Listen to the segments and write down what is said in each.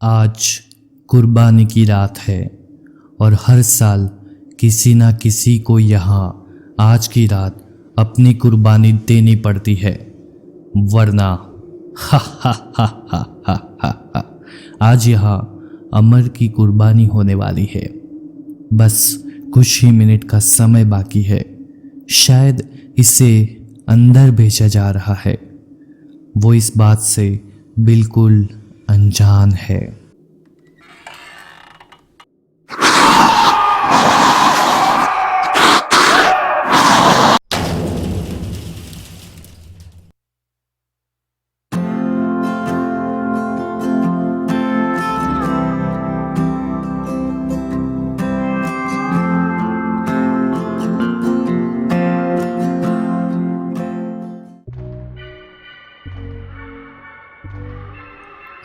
आज कुर्बानी की रात है और हर साल किसी ना किसी को यहाँ आज की रात अपनी कुर्बानी देनी पड़ती है, वरना हा हा हा हा हा हा हा आज यहाँ अमर की कुर्बानी होने वाली है। बस कुछ ही मिनट का समय बाकी है। शायद इसे अंदर भेजा जा रहा है। वो इस बात से बिल्कुल अनजान है।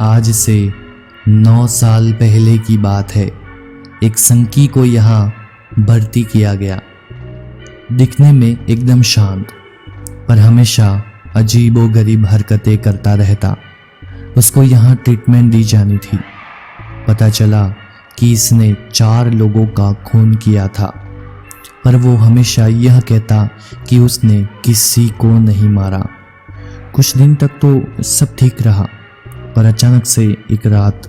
आज से 9 साल पहले की बात है। एक संकी को यहाँ भर्ती किया गया। दिखने में एकदम शांत, पर हमेशा अजीबोगरीब हरकतें करता रहता। उसको यहाँ ट्रीटमेंट दी जानी थी। पता चला कि इसने 4 लोगों का खून किया था, पर वो हमेशा यह कहता कि उसने किसी को नहीं मारा। कुछ दिन तक तो सब ठीक रहा, पर अचानक से एक रात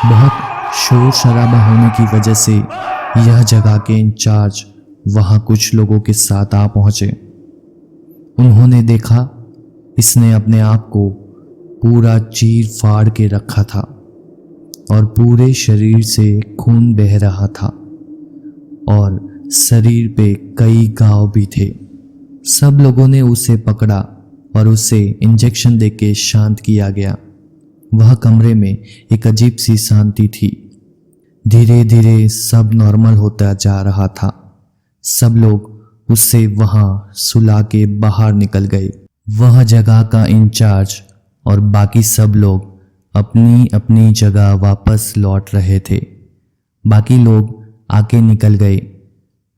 बहुत शोर शराबा होने की वजह से यह जगह के इंचार्ज वहां कुछ लोगों के साथ आ पहुंचे। उन्होंने देखा इसने अपने आप को पूरा चीर फाड़ के रखा था और पूरे शरीर से खून बह रहा था और शरीर पे कई घाव भी थे। सब लोगों ने उसे पकड़ा और उसे इंजेक्शन देके शांत किया गया। वह कमरे में एक अजीब सी शांति थी। धीरे धीरे सब नॉर्मल होता जा रहा था। सब लोग उसे वहां सुला के बाहर निकल गए। वह जगह का इंचार्ज और बाकी सब लोग अपनी अपनी जगह वापस लौट रहे थे। बाकी लोग आके निकल गए,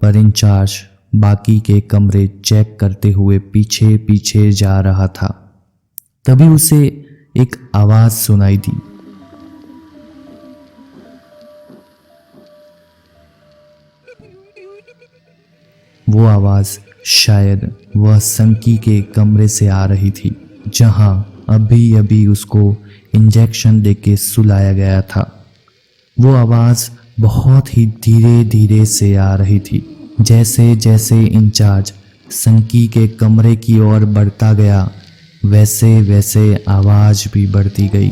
पर इंचार्ज बाकी के कमरे चेक करते हुए पीछे पीछे जा रहा था। तभी उसे एक आवाज सुनाई दी। वो आवाज शायद वह संकी के कमरे से आ रही थी, जहां अभी अभी उसको इंजेक्शन देके सुलाया गया था। वो आवाज बहुत ही धीरे धीरे से आ रही थी। जैसे जैसे इंचार्ज संकी के कमरे की ओर बढ़ता गया, वैसे वैसे आवाज भी बढ़ती गई।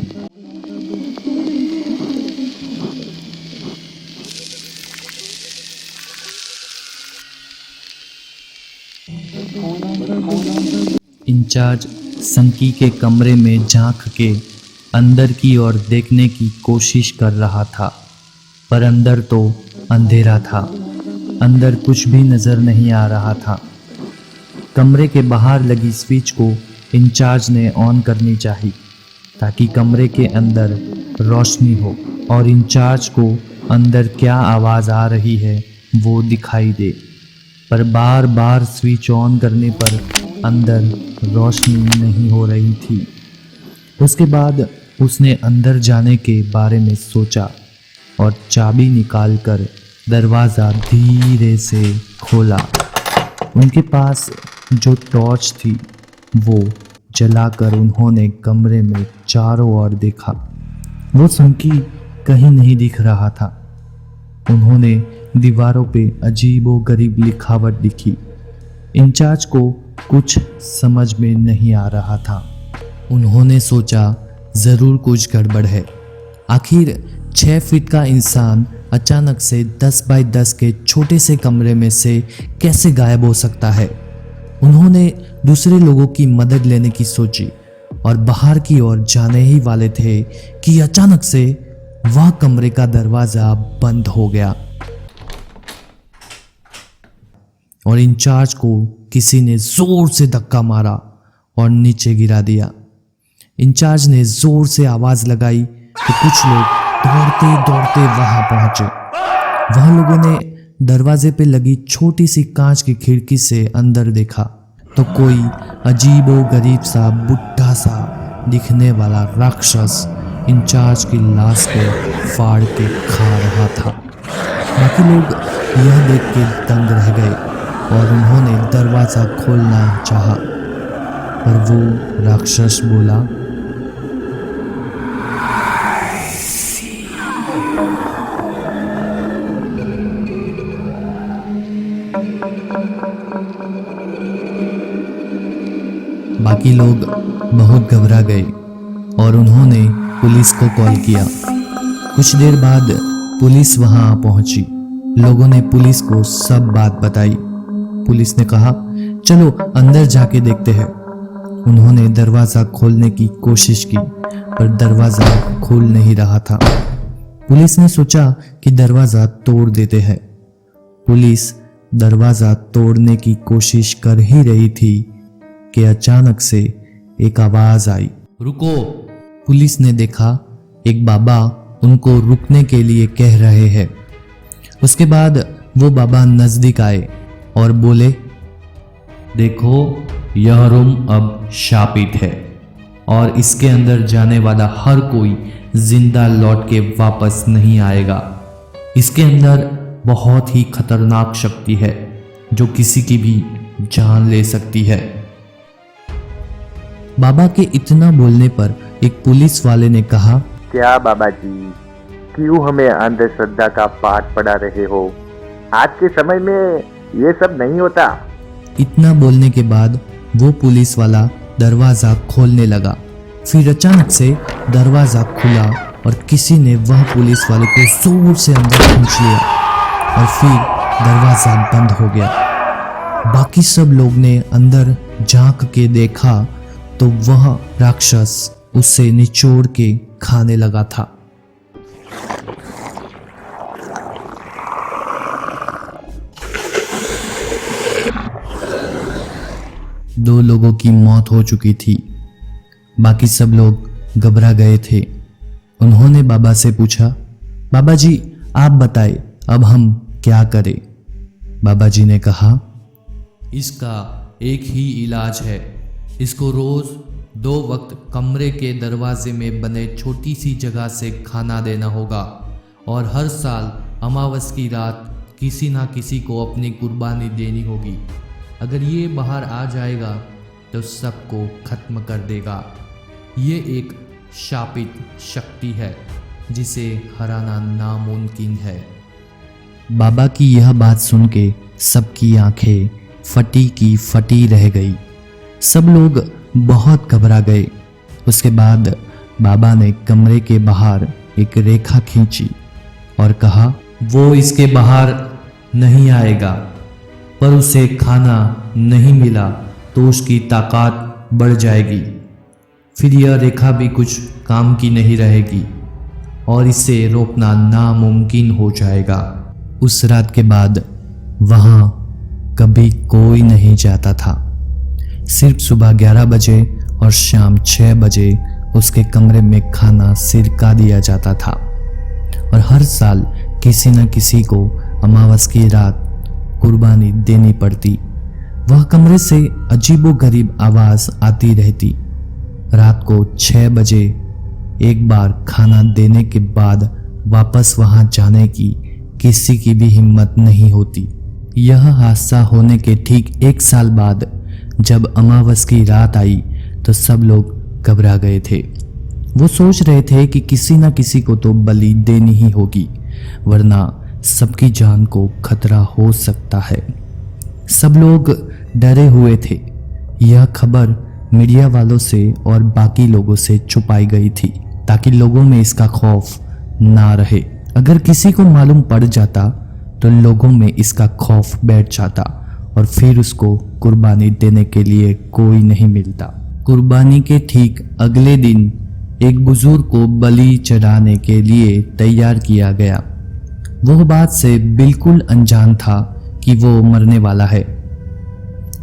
इंचार्ज संकी के कमरे में झांक के अंदर की ओर देखने की कोशिश कर रहा था, पर अंदर तो अंधेरा था। अंदर कुछ भी नजर नहीं आ रहा था। कमरे के बाहर लगी स्विच को इंचार्ज ने ऑन करनी चाहिए, ताकि कमरे के अंदर रोशनी हो और इंचार्ज को अंदर क्या आवाज़ आ रही है वो दिखाई दे। पर बार बार स्विच ऑन करने पर अंदर रोशनी नहीं हो रही थी। उसके बाद उसने अंदर जाने के बारे में सोचा और चाबी निकालकर दरवाज़ा धीरे से खोला। उनके पास जो टॉर्च थी वो जलाकर उन्होंने कमरे में चारों ओर देखा। वो संकी कहीं नहीं दिख रहा था। उन्होंने दीवारों पे अजीबोगरीब लिखावट दिखी। इंचार्ज को कुछ समझ में नहीं आ रहा था। उन्होंने सोचा ज़रूर कुछ गड़बड़ है। आखिर 6 फीट का इंसान अचानक से 10 बाय 10 के छोटे से कमरे में से कैसे गायब हो सकता है। उन्होंने दूसरे लोगों की मदद लेने की सोची और बाहर की ओर जाने ही वाले थे कि अचानक से वह कमरे का दरवाजा बंद हो गया और इंचार्ज को किसी ने जोर से धक्का मारा और नीचे गिरा दिया। इंचार्ज ने जोर से आवाज लगाई तो कुछ लोग दौड़ते दौड़ते वहां पहुंचे। वह लोगों ने दरवाजे पे लगी छोटी सी कांच की खिड़की से अंदर देखा तो कोई अजीबो गरीब सा बुढ़ा सा दिखने वाला राक्षस इंचार्ज की लाश को फाड़ के खा रहा था। बाकी लोग यह देख के दंग रह गए और उन्होंने दरवाज़ा खोलना चाहा, पर वो राक्षस बोला, बाकी लोग बहुत घबरा गए और उन्होंने पुलिस को कॉल किया। कुछ देर बाद पुलिस वहां पहुंची। लोगों ने पुलिस को सब बात बताई। पुलिस ने कहा, चलो अंदर जाके देखते हैं। उन्होंने दरवाज़ा खोलने की कोशिश की पर दरवाज़ा खुल नहीं रहा था। पुलिस ने सोचा कि दरवाज़ा तोड़ देते हैं। पुलिस दरवाज़ा तोड़ने की कोशिश कर ही रही थी कि अचानक से एक आवाज आई, रुको। पुलिस ने देखा एक बाबा उनको रुकने के लिए कह रहे हैं। उसके बाद वो बाबा नजदीक आए और बोले, देखो यह रूम अब शापित है और इसके अंदर जाने वाला हर कोई जिंदा लौट के वापस नहीं आएगा। इसके अंदर बहुत ही खतरनाक शक्ति है जो किसी की भी जान ले सकती है। बाबा के इतना बोलने पर एक पुलिस वाले ने कहा, क्या बाबा जी, क्यों हमें अंधश्रद्धा का पाठ पढ़ा रहे हो? आज के समय में ये सब नहीं होता। इतना बोलने के बाद वो पुलिस वाला दरवाजा खोलने लगा। फिर अचानक से दरवाजा खुला और किसी ने वह पुलिस वाले को जोर से अंदर खींच लिया और फिर दरवाजा बंद हो गया। बाकी सब लोग ने अंदर झांक के देखा तो वह राक्षस उसे निचोड़ के खाने लगा था। दो लोगों की मौत हो चुकी थी। बाकी सब लोग घबरा गए थे। उन्होंने बाबा से पूछा, बाबा जी आप बताएं अब हम क्या करें? बाबा जी ने कहा, इसका एक ही इलाज है। इसको रोज 2 वक्त कमरे के दरवाजे में बने छोटी सी जगह से खाना देना होगा और हर साल अमावस की रात किसी ना किसी को अपनी कुर्बानी देनी होगी। अगर ये बाहर आ जाएगा तो सबको खत्म कर देगा। ये एक शापित शक्ति है जिसे हराना नामुमकिन है। बाबा की यह बात सुन के सबकी आंखें फटी की फटी रह गई। सब लोग बहुत घबरा गए। उसके बाद बाबा ने कमरे के बाहर एक रेखा खींची और कहा, वो इसके बाहर नहीं आएगा, पर उसे खाना नहीं मिला तो उसकी ताकत बढ़ जाएगी। फिर यह रेखा भी कुछ काम की नहीं रहेगी और इसे रोकना नामुमकिन हो जाएगा। उस रात के बाद वहाँ कभी कोई नहीं जाता था। सिर्फ सुबह 11 बजे और शाम 6 बजे उसके कमरे में खाना सिरका दिया जाता था और हर साल किसी न किसी को अमावस की रात कुर्बानी देनी पड़ती। वह कमरे से अजीबोगरीब आवाज आती रहती। रात को 6 बजे एक बार खाना देने के बाद वापस वहां जाने की किसी की भी हिम्मत नहीं होती। यह हादसा होने के ठीक 1 साल बाद जब अमावस की रात आई तो सब लोग घबरा गए थे। वो सोच रहे थे कि किसी न किसी को तो बलि देनी ही होगी, वरना सबकी जान को खतरा हो सकता है। सब लोग डरे हुए थे। यह खबर मीडिया वालों से और बाकी लोगों से छुपाई गई थी ताकि लोगों में इसका खौफ ना रहे। अगर किसी को मालूम पड़ जाता तो लोगों में इसका खौफ बैठ जाता और फिर उसको कुर्बानी देने के लिए कोई नहीं मिलता। कुर्बानी के ठीक अगले दिन एक बुजुर्ग को बलि चढ़ाने के लिए तैयार किया गया। वह बात से बिल्कुल अनजान था कि वो मरने वाला है।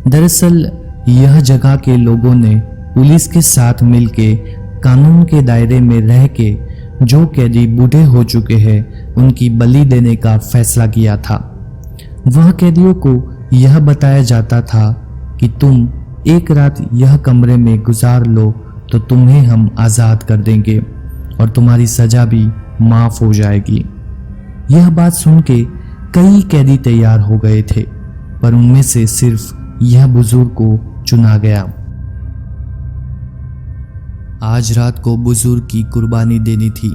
दरअसल यह जगह के लोगों ने पुलिस के साथ मिलके कानून के दायरे में रह के जो कैदी बूढ़े हो चुके हैं उनकी बलि देने का फैसला किया था। वह कैदियों को यह बताया जाता था कि तुम एक रात यह कमरे में गुजार लो तो तुम्हें हम आज़ाद कर देंगे और तुम्हारी सजा भी माफ हो जाएगी। यह बात सुन के कई कैदी तैयार हो गए थे, पर उनमें से सिर्फ यह बुजुर्ग को चुना गया। आज रात को बुजुर्ग की कुर्बानी देनी थी।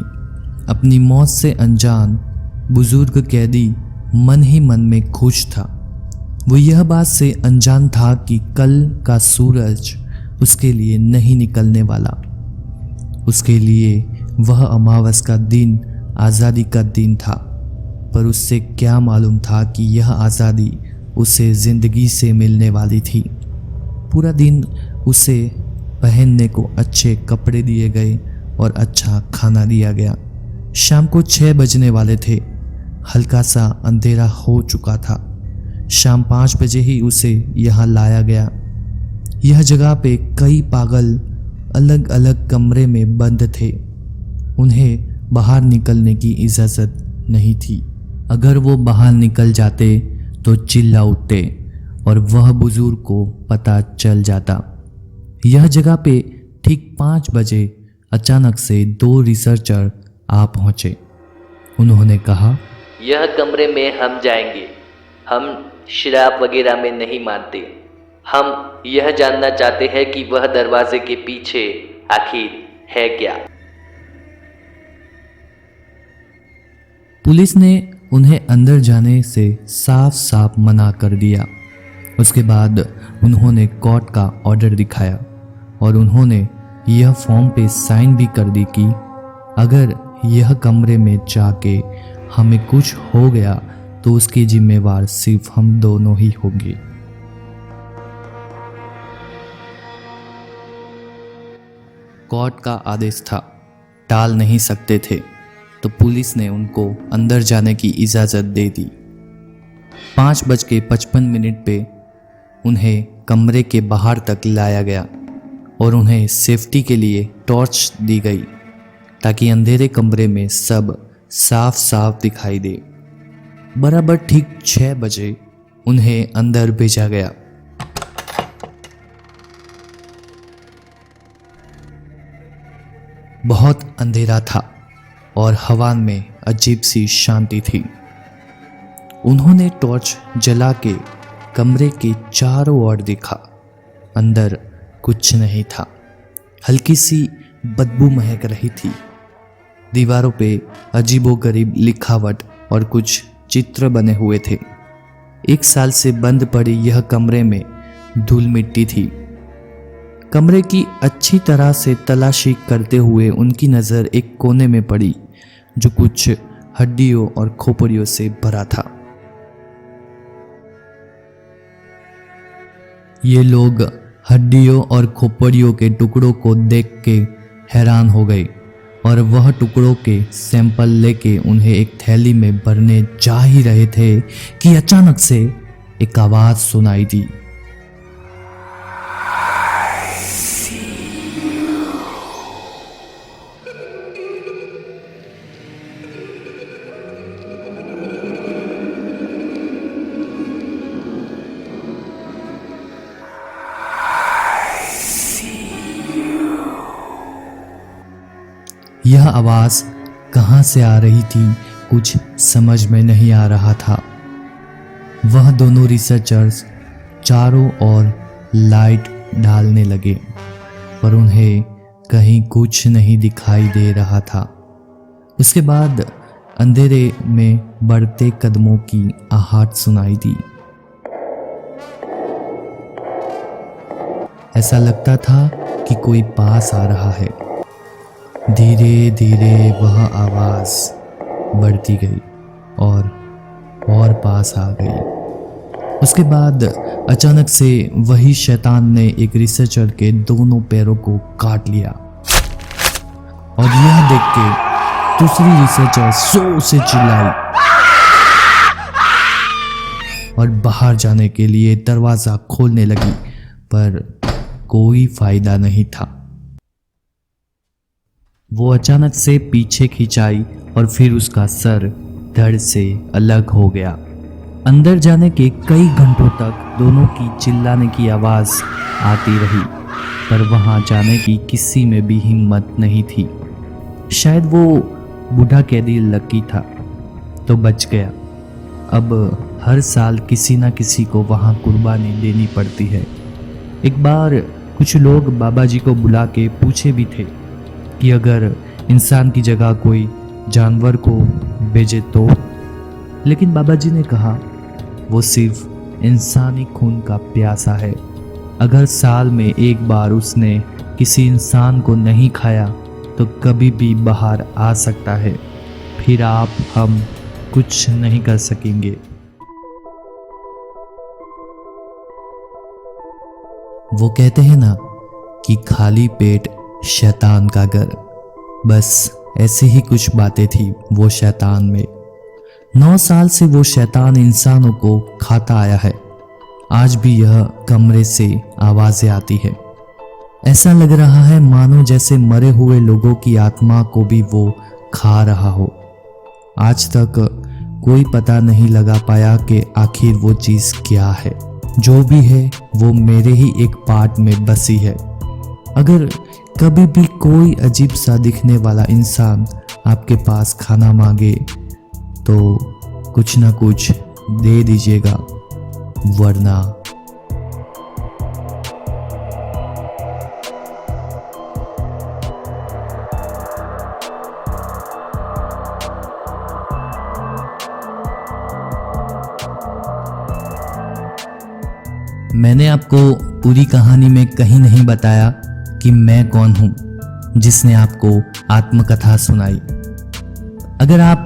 अपनी मौत से अनजान बुजुर्ग कैदी मन ही मन में खुश था। वो यह बात से अनजान था कि कल का सूरज उसके लिए नहीं निकलने वाला। उसके लिए वह अमावस का दिन आज़ादी का दिन था, पर उससे क्या मालूम था कि यह आज़ादी उसे ज़िंदगी से मिलने वाली थी। पूरा दिन उसे पहनने को अच्छे कपड़े दिए गए और अच्छा खाना दिया गया। शाम को 6 बजने वाले थे। हल्का सा अंधेरा हो चुका था। शाम 5 बजे ही उसे यहाँ लाया गया। यह जगह पे कई पागल अलग अलग कमरे में बंद थे। उन्हें बाहर निकलने की इजाज़त नहीं थी। अगर वो बाहर निकल जाते तो चिल्ला उठते और वह बुजुर्ग को पता चल जाता। यह जगह पे ठीक 5 बजे अचानक से 2 रिसर्चर आ पहुँचे। उन्होंने कहा, यह कमरे में हम जाएंगे। हम शराब वगैरह में नहीं मानते। हम यह जानना चाहते हैं कि वह दरवाजे के पीछे आखिर है क्या। पुलिस ने उन्हें अंदर जाने से साफ साफ मना कर दिया। उसके बाद उन्होंने कोर्ट का ऑर्डर दिखाया और उन्होंने यह फॉर्म पे साइन भी कर दी कि अगर यह कमरे में जाके हमें कुछ हो गया तो उसके जिम्मेवार सिर्फ हम दोनों ही होंगे। कोर्ट का आदेश था, टाल नहीं सकते थे, तो पुलिस ने उनको अंदर जाने की इजाज़त दे दी। 5:55 पे उन्हें कमरे के बाहर तक लाया गया और उन्हें सेफ्टी के लिए टॉर्च दी गई ताकि अंधेरे कमरे में सब साफ साफ दिखाई दे। बराबर ठीक 6 बजे उन्हें अंदर भेजा गया। बहुत अंधेरा था और हवा में अजीब सी शांति थी। उन्होंने टॉर्च जला के कमरे के चारों ओर देखा। अंदर कुछ नहीं था। हल्की सी बदबू महक रही थी। दीवारों पे अजीबोगरीब लिखावट और कुछ चित्र बने हुए थे। 1 साल से बंद पड़ी यह कमरे में धूल मिट्टी थी। कमरे की अच्छी तरह से तलाशी करते हुए उनकी नज़र एक कोने में पड़ी जो कुछ हड्डियों और खोपड़ियों से भरा था। ये लोग हड्डियों और खोपड़ियों के टुकड़ों को देख के हैरान हो गए और वह टुकड़ों के सैंपल लेके उन्हें एक थैली में भरने जा ही रहे थे कि अचानक से एक आवाज सुनाई दी। यह आवाज़ कहाँ से आ रही थी कुछ समझ में नहीं आ रहा था। वह दोनों रिसर्चर्स चारों ओर लाइट डालने लगे पर उन्हें कहीं कुछ नहीं दिखाई दे रहा था। उसके बाद अंधेरे में बढ़ते कदमों की आहट सुनाई दी। ऐसा लगता था कि कोई पास आ रहा है। धीरे धीरे वह आवाज़ बढ़ती गई और पास आ गई। उसके बाद अचानक से वही शैतान ने एक रिसर्चर के दोनों पैरों को काट लिया और यह देख के दूसरी रिसर्चर जोर से चिल्लाई और बाहर जाने के लिए दरवाज़ा खोलने लगी, पर कोई फायदा नहीं था। वो अचानक से पीछे खिंचाई और फिर उसका सर धड़ से अलग हो गया। अंदर जाने के कई घंटों तक दोनों की चिल्लाने की आवाज़ आती रही, पर वहां जाने की किसी में भी हिम्मत नहीं थी। शायद वो बूढ़ा कैदी लकी था तो बच गया। अब हर साल किसी ना किसी को वहां कुर्बानी देनी पड़ती है। एक बार कुछ लोग बाबा जी को बुला के पूछे भी थे कि अगर इंसान की जगह कोई जानवर को भेजे तो, लेकिन बाबा जी ने कहा वो सिर्फ इंसानी खून का प्यासा है। अगर साल में एक बार उसने किसी इंसान को नहीं खाया तो कभी भी बाहर आ सकता है, फिर आप हम कुछ नहीं कर सकेंगे। वो कहते हैं ना कि खाली पेट शैतान का घर, बस ऐसी ही कुछ बातें थी वो शैतान में। 9 साल से वो शैतान इंसानों को खाता आया है। आज भी यह कमरे से आवाजें आती है। ऐसा लग रहा है मानो जैसे मरे हुए लोगों की आत्मा को भी वो खा रहा हो। आज तक कोई पता नहीं लगा पाया कि आखिर वो चीज़ क्या है। जो भी है वो मेरे ही एक पार्ट में बसी है। अगर कभी भी कोई अजीब सा दिखने वाला इंसान आपके पास खाना मांगे तो कुछ ना कुछ दे दीजिएगा, वरना मैंने आपको पूरी कहानी में कहीं नहीं बताया कि मैं कौन हूं जिसने आपको आत्मकथा सुनाई। अगर आप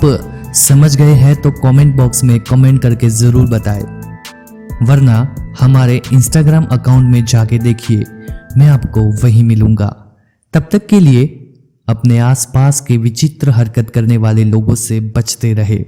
समझ गए हैं तो कमेंट बॉक्स में कमेंट करके ज़रूर बताएं, वरना हमारे इंस्टाग्राम अकाउंट में जाके देखिए, मैं आपको वहीं मिलूंगा। तब तक के लिए अपने आसपास के विचित्र हरकत करने वाले लोगों से बचते रहे।